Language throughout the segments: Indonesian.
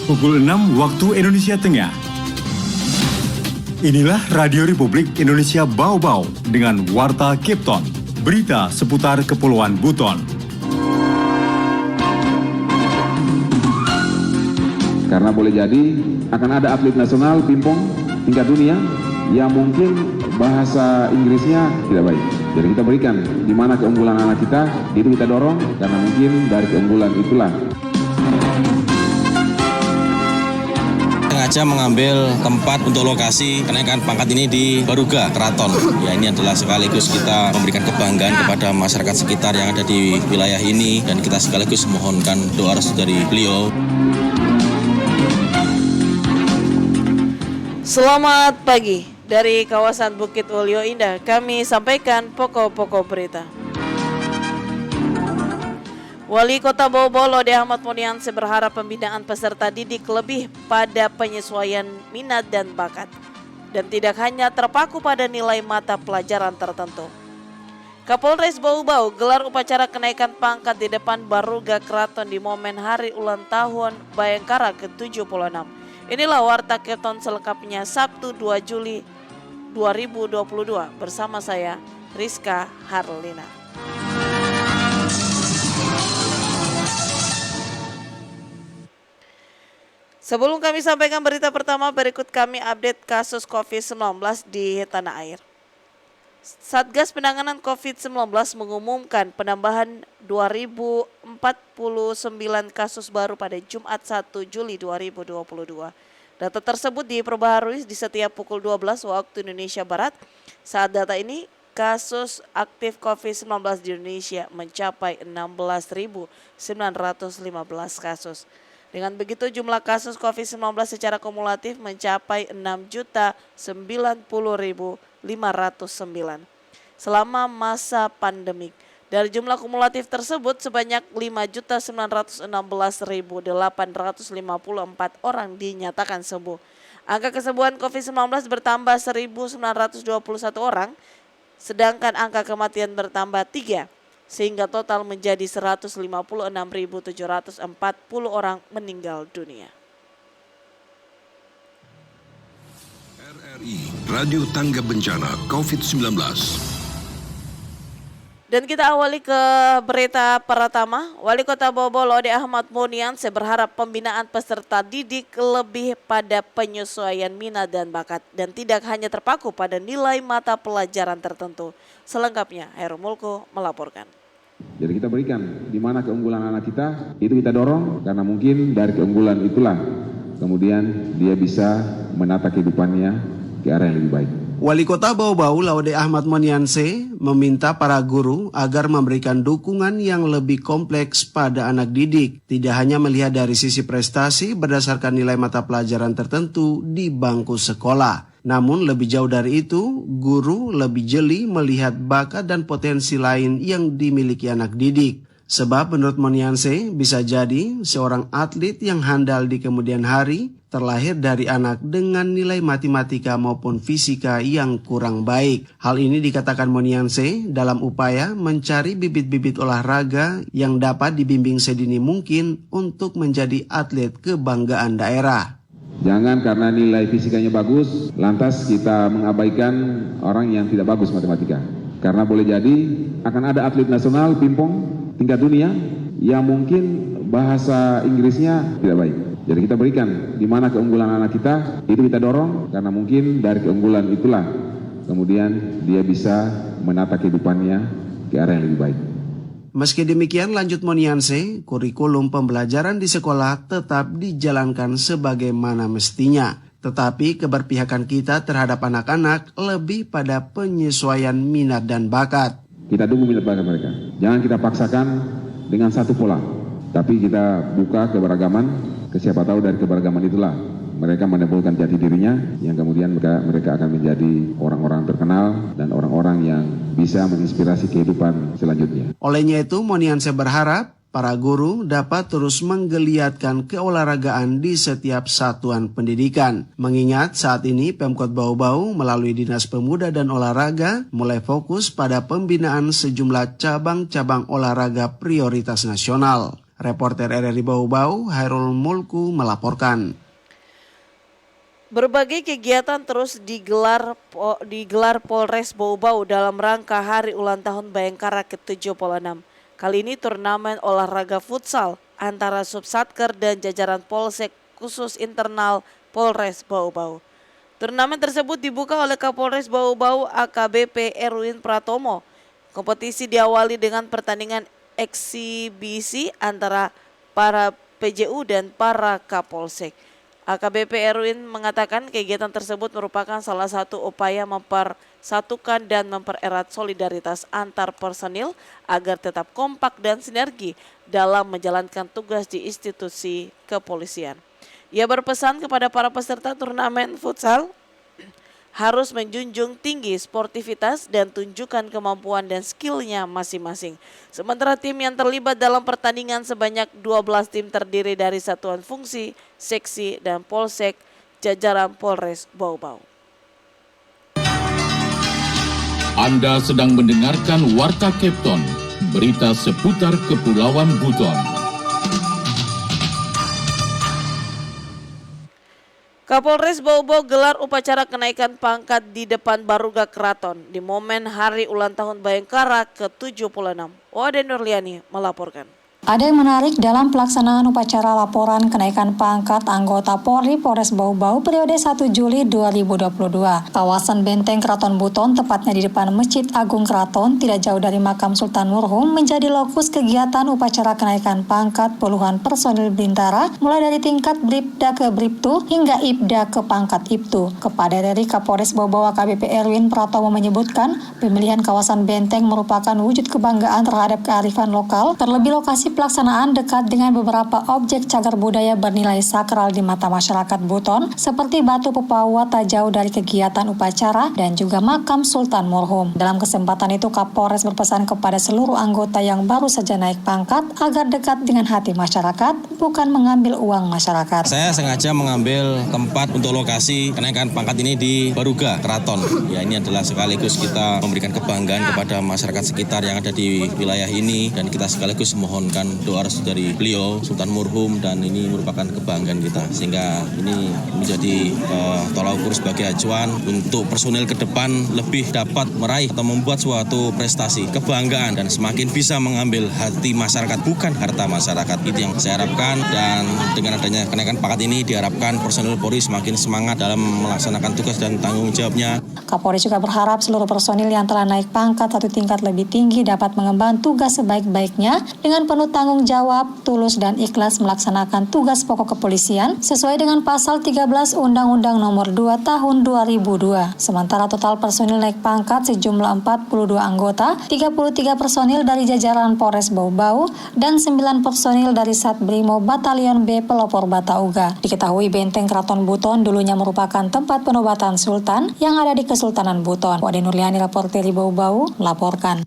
Pukul 6 waktu Indonesia Tengah. Inilah Radio Republik Indonesia Bau-Bau dengan Warta Kipton. Berita seputar Kepulauan Buton. Karena boleh jadi akan ada atlet nasional pingpong tingkat dunia yang mungkin bahasa Inggrisnya tidak baik. Jadi kita berikan di mana keunggulan anak kita, itu kita dorong karena mungkin dari keunggulan itulah. Sengaja mengambil tempat untuk lokasi kenaikan pangkat ini di Baruga, Keraton. Ya, ini adalah sekaligus kita memberikan kebanggaan kepada masyarakat sekitar yang ada di wilayah ini dan kita sekaligus mohonkan doa restu dari beliau. Selamat pagi dari kawasan Bukit Wolio Indah. Kami sampaikan pokok-pokok berita. Wali Kota Bau-Bau Laude Ahmad Monianse berharap pembinaan peserta didik lebih pada penyesuaian minat dan bakat dan tidak hanya terpaku pada nilai mata pelajaran tertentu. Kapolres Bau-Bau gelar upacara kenaikan pangkat di depan Baruga Keraton di momen hari ulang tahun Bayangkara ke-76. Inilah Warta Kipton selengkapnya Sabtu 2 Juli 2022 bersama saya Rizka Harlina. Sebelum kami sampaikan berita pertama, berikut kami update kasus COVID-19 di tanah air. Satgas Penanganan COVID-19 mengumumkan penambahan 2.049 kasus baru pada Jumat 1 Juli 2022. Data tersebut diperbaharui di setiap pukul 12 waktu Indonesia Barat. Saat data ini, kasus aktif COVID-19 di Indonesia mencapai 16.915 kasus. Dengan begitu jumlah kasus COVID-19 secara kumulatif mencapai 6.090.509 selama masa pandemik. Dari jumlah kumulatif tersebut sebanyak 5.916.854 orang dinyatakan sembuh. Angka kesembuhan COVID-19 bertambah 1.921 orang, sedangkan angka kematian bertambah 3. Sehingga total menjadi 156.740 orang meninggal dunia. RRI Radio Tangga Bencana COVID-19. Dan kita awali ke berita pertama. Wali Kota Bau-Bau Laude Ahmad Monianse berharap pembinaan peserta didik lebih pada penyesuaian minat dan bakat dan tidak hanya terpaku pada nilai mata pelajaran tertentu. Selengkapnya Heru Mulko melaporkan. Jadi kita berikan di mana keunggulan anak kita, itu kita dorong karena mungkin dari keunggulan itulah kemudian dia bisa menata kehidupannya ke arah yang lebih baik. Wali Kota Bau-Bau Laude Ahmad Monianse meminta para guru agar memberikan dukungan yang lebih kompleks pada anak didik, tidak hanya melihat dari sisi prestasi berdasarkan nilai mata pelajaran tertentu di bangku sekolah. Namun lebih jauh dari itu, guru lebih jeli melihat bakat dan potensi lain yang dimiliki anak didik. Sebab menurut Monianse bisa jadi seorang atlet yang handal di kemudian hari terlahir dari anak dengan nilai matematika maupun fisika yang kurang baik. Hal ini dikatakan Monianse dalam upaya mencari bibit-bibit olahraga yang dapat dibimbing sedini mungkin untuk menjadi atlet kebanggaan daerah. Jangan karena nilai fisikanya bagus, lantas kita mengabaikan orang yang tidak bagus matematika. Karena boleh jadi akan ada atlet nasional pingpong tingkat dunia yang mungkin bahasa Inggrisnya tidak baik. Jadi kita berikan di mana keunggulan anak kita, itu kita dorong karena mungkin dari keunggulan itulah kemudian dia bisa menata kehidupannya ke arah yang lebih baik. Meski demikian, lanjut Monianse, kurikulum pembelajaran di sekolah tetap dijalankan sebagaimana mestinya. Tetapi keberpihakan kita terhadap anak-anak lebih pada penyesuaian minat dan bakat. Kita dukung minat bakat mereka. Jangan kita paksakan dengan satu pola. Tapi kita buka keberagaman, siapa tahu dari keberagaman itulah mereka menemukan jati dirinya yang kemudian mereka akan menjadi orang-orang terkenal dan orang-orang yang bisa menginspirasi kehidupan selanjutnya. Olehnya itu, Monianse berharap para guru dapat terus menggeliatkan keolahragaan di setiap satuan pendidikan. Mengingat saat ini Pemkot Bau-Bau melalui Dinas Pemuda dan Olahraga mulai fokus pada pembinaan sejumlah cabang-cabang olahraga prioritas nasional. Reporter RRI Bau-Bau, Hairul Mulku melaporkan. Berbagai kegiatan terus digelar Polres Bau-Bau dalam rangka Hari Ulang Tahun Bayangkara ke-76. Kali ini turnamen olahraga futsal antara Subsatker dan jajaran Polsek khusus internal Polres Bau-Bau. Turnamen tersebut dibuka oleh Kapolres Bau-Bau AKBP Erwin Pratomo. Kompetisi diawali dengan pertandingan eksibisi antara para PJU dan para Kapolsek. AKBP Erwin mengatakan kegiatan tersebut merupakan salah satu upaya mempersatukan dan mempererat solidaritas antar personil agar tetap kompak dan sinergi dalam menjalankan tugas di institusi kepolisian. Ia berpesan kepada para peserta turnamen futsal harus menjunjung tinggi sportivitas dan tunjukkan kemampuan dan skillnya masing-masing. Sementara tim yang terlibat dalam pertandingan sebanyak 12 tim terdiri dari satuan fungsi, seksi, dan polsek jajaran Polres Bau-Bau. Anda sedang mendengarkan Warta Kepton, berita seputar Kepulauan Buton. Kapolres Bau-Bau gelar upacara kenaikan pangkat di depan Baruga Keraton di momen Hari Ulang Tahun Bayangkara ke-76. Wade Nurliani melaporkan. Ada yang menarik dalam pelaksanaan upacara laporan kenaikan pangkat anggota Polri Polres Bau-Bau periode 1 Juli 2022. Kawasan Benteng Keraton Buton, tepatnya di depan Masjid Agung Keraton, tidak jauh dari makam Sultan Nurhum, menjadi lokus kegiatan upacara kenaikan pangkat puluhan personil Bintara, mulai dari tingkat Bribda ke Bribtu hingga Ibda ke pangkat Ibtu. Kepada dari Kapolres Bau-Bau AKBP Erwin Pratomo menyebutkan, pemilihan kawasan Benteng merupakan wujud kebanggaan terhadap kearifan lokal, terlebih lokasi pelaksanaan dekat dengan beberapa objek cagar budaya bernilai sakral di mata masyarakat Buton, seperti batu pepawa tak jauh dari kegiatan upacara dan juga makam Sultan Nurhum. Dalam kesempatan itu, Kapolres berpesan kepada seluruh anggota yang baru saja naik pangkat agar dekat dengan hati masyarakat, bukan mengambil uang masyarakat. Saya sengaja mengambil tempat untuk lokasi kenaikan pangkat ini di Baruga Keraton. Ya, ini adalah sekaligus kita memberikan kebanggaan kepada masyarakat sekitar yang ada di wilayah ini, dan kita sekaligus mohonkan doa restu dari beliau Sultan Nurhum, dan ini merupakan kebanggaan kita, sehingga ini menjadi tolak ukur sebagai acuan untuk personil ke depan lebih dapat meraih atau membuat suatu prestasi kebanggaan dan semakin bisa mengambil hati masyarakat, bukan harta masyarakat. Itu yang saya harapkan, dan dengan adanya kenaikan pangkat ini diharapkan personil Polri semakin semangat dalam melaksanakan tugas dan tanggung jawabnya. Kapolri juga berharap seluruh personil yang telah naik pangkat satu tingkat lebih tinggi dapat mengemban tugas sebaik-baiknya dengan penuh tanggung jawab, tulus dan ikhlas melaksanakan tugas pokok kepolisian sesuai dengan pasal 13 Undang-Undang Nomor 2 Tahun 2002. Sementara total personil naik pangkat sejumlah 42 anggota, 33 personil dari jajaran Polres Bau-Bau dan 9 personil dari Satbrimo Batalion B Pelopor Batauga. Diketahui Benteng Keraton Buton dulunya merupakan tempat penobatan Sultan yang ada di Kesultanan Buton. Wade Nurliani, reporter Bau-Bau, melaporkan.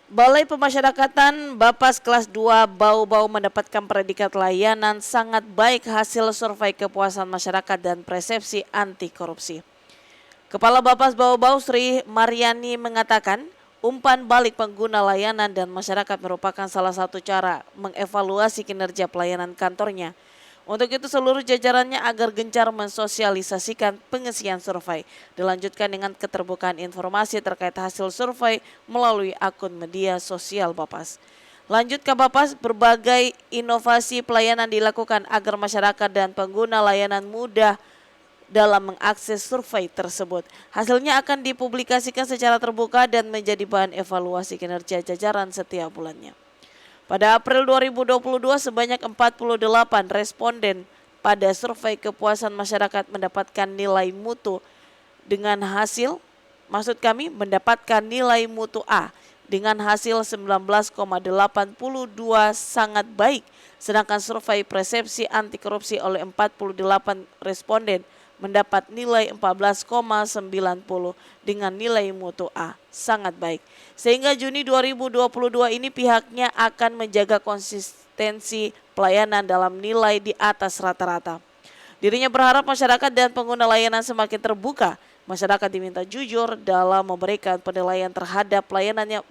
Balai Pemasyarakatan Bapas kelas 2 Bau-Bau mendapatkan predikat layanan sangat baik hasil survei kepuasan masyarakat dan persepsi anti korupsi. Kepala Bapas Bau-Bau Sri Mariani mengatakan, umpan balik pengguna layanan dan masyarakat merupakan salah satu cara mengevaluasi kinerja pelayanan kantornya. Untuk itu seluruh jajarannya agar gencar mensosialisasikan pengisian survei. Dilanjutkan dengan keterbukaan informasi terkait hasil survei melalui akun media sosial Bapas. Lanjut ke Bapas, berbagai inovasi pelayanan dilakukan agar masyarakat dan pengguna layanan mudah dalam mengakses survei tersebut. Hasilnya akan dipublikasikan secara terbuka dan menjadi bahan evaluasi kinerja jajaran setiap bulannya. Pada April 2022 sebanyak 48 responden pada survei kepuasan masyarakat mendapatkan nilai mutu mendapatkan nilai mutu A dengan hasil 19,82 sangat baik, sedangkan survei persepsi anti korupsi oleh 48 responden mendapat nilai 14,90 dengan nilai mutu A sangat baik. Sehingga Juni 2022 ini pihaknya akan menjaga konsistensi pelayanan dalam nilai di atas rata-rata. Dirinya berharap masyarakat dan pengguna layanan semakin terbuka. Masyarakat diminta jujur dalam memberikan penilaian terhadap pelayanannya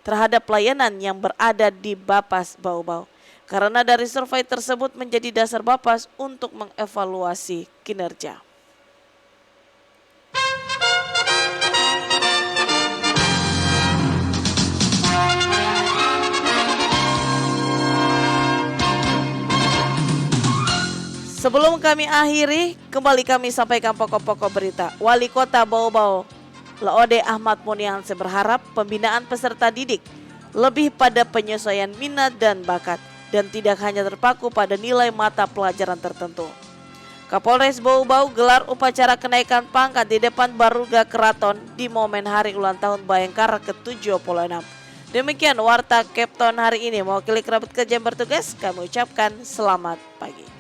terhadap pelayanan yang berada di Bapas Bau-Bau. Karena dari survei tersebut menjadi dasar Bapas untuk mengevaluasi kinerja. Sebelum kami akhiri, kembali kami sampaikan pokok-pokok berita. Wali Kota Bau-Bau, Laode Ahmad Muniansyah berharap pembinaan peserta didik lebih pada penyesuaian minat dan bakat dan tidak hanya terpaku pada nilai mata pelajaran tertentu. Kapolres Bau-Bau gelar upacara kenaikan pangkat di depan Baruga Keraton di momen hari ulang tahun Bayangkara ke-76. Demikian Warta Kepton hari ini. Mewakili kerabat kerja yang bertugas, kami ucapkan selamat pagi.